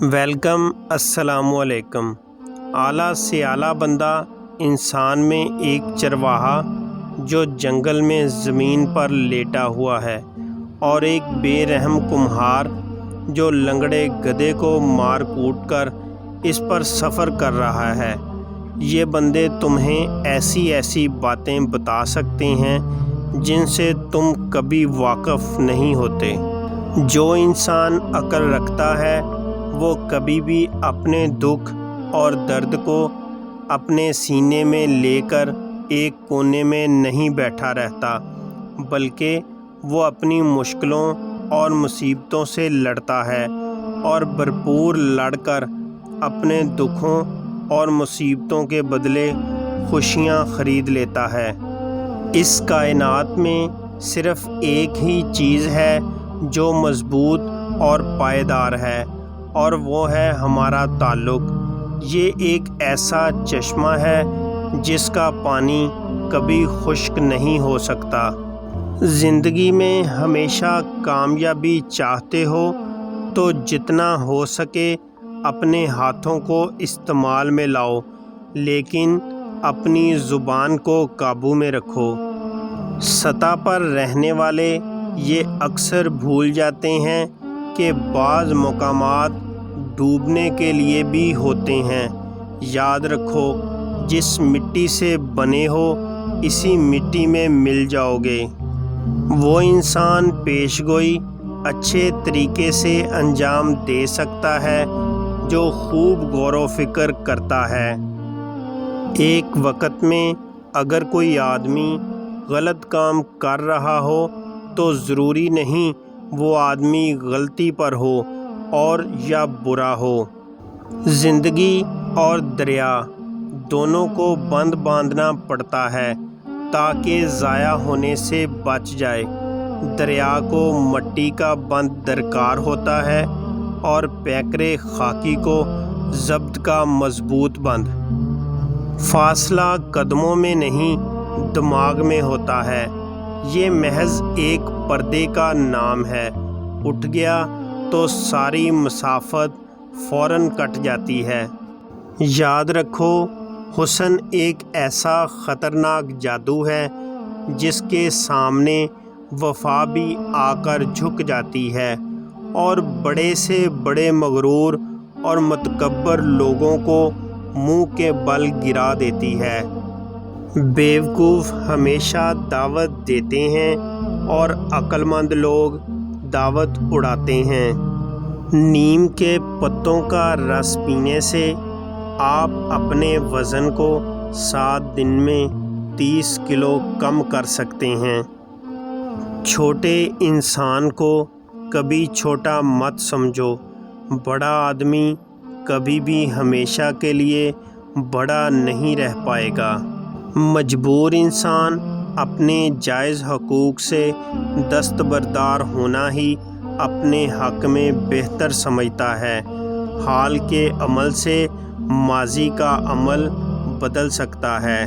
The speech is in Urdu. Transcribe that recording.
ویلکم، السلام علیکم۔ اعلیٰ سے اعلیٰ بندہ انسان میں ایک چرواہا جو جنگل میں زمین پر لیٹا ہوا ہے، اور ایک بے رحم کمہار جو لنگڑے گدھے کو مار کوٹ کر اس پر سفر کر رہا ہے۔ یہ بندے تمہیں ایسی ایسی باتیں بتا سکتے ہیں جن سے تم کبھی واقف نہیں ہوتے۔ جو انسان عقل رکھتا ہے وہ کبھی بھی اپنے دکھ اور درد کو اپنے سینے میں لے کر ایک کونے میں نہیں بیٹھا رہتا، بلکہ وہ اپنی مشکلوں اور مصیبتوں سے لڑتا ہے اور بھرپور لڑ کر اپنے دکھوں اور مصیبتوں کے بدلے خوشیاں خرید لیتا ہے۔ اس کائنات میں صرف ایک ہی چیز ہے جو مضبوط اور پائیدار ہے، اور وہ ہے ہمارا تعلق۔ یہ ایک ایسا چشمہ ہے جس کا پانی کبھی خشک نہیں ہو سکتا۔ زندگی میں ہمیشہ کامیابی چاہتے ہو تو جتنا ہو سکے اپنے ہاتھوں کو استعمال میں لاؤ، لیکن اپنی زبان کو قابو میں رکھو۔ سطح پر رہنے والے یہ اکثر بھول جاتے ہیں کہ بعض مقامات ڈوبنے کے لیے بھی ہوتے ہیں۔ یاد رکھو، جس مٹی سے بنے ہو اسی مٹی میں مل جاؤ گے۔ وہ انسان پیش گوئی اچھے طریقے سے انجام دے سکتا ہے جو خوب غور و فکر کرتا ہے۔ ایک وقت میں اگر کوئی آدمی غلط کام کر رہا ہو تو ضروری نہیں وہ آدمی غلطی پر ہو اور یا برا ہو۔ زندگی اور دریا دونوں کو بند باندھنا پڑتا ہے تاکہ ضائع ہونے سے بچ جائے۔ دریا کو مٹی کا بند درکار ہوتا ہے اور پیکرے خاکی کو ضبط کا مضبوط بند۔ فاصلہ قدموں میں نہیں دماغ میں ہوتا ہے۔ یہ محض ایک پردے کا نام ہے، اٹھ گیا تو ساری مسافت فوراً کٹ جاتی ہے۔ یاد رکھو، حسن ایک ایسا خطرناک جادو ہے جس کے سامنے وفا بھی آ کر جھک جاتی ہے اور بڑے سے بڑے مغرور اور متکبر لوگوں کو منہ کے بل گرا دیتی ہے۔ بیوقوف ہمیشہ دعوت دیتے ہیں اور عقل مند لوگ دعوت اڑاتے ہیں۔ نیم کے پتوں کا رس پینے سے آپ اپنے وزن کو 7 دن میں 30 کلو کم کر سکتے ہیں۔ چھوٹے انسان کو کبھی چھوٹا مت سمجھو۔ بڑا آدمی کبھی بھی ہمیشہ کے لیے بڑا نہیں رہ پائے گا۔ مجبور انسان اپنے جائز حقوق سے دستبردار ہونا ہی اپنے حق میں بہتر سمجھتا ہے۔ حال کے عمل سے ماضی کا عمل بدل سکتا ہے۔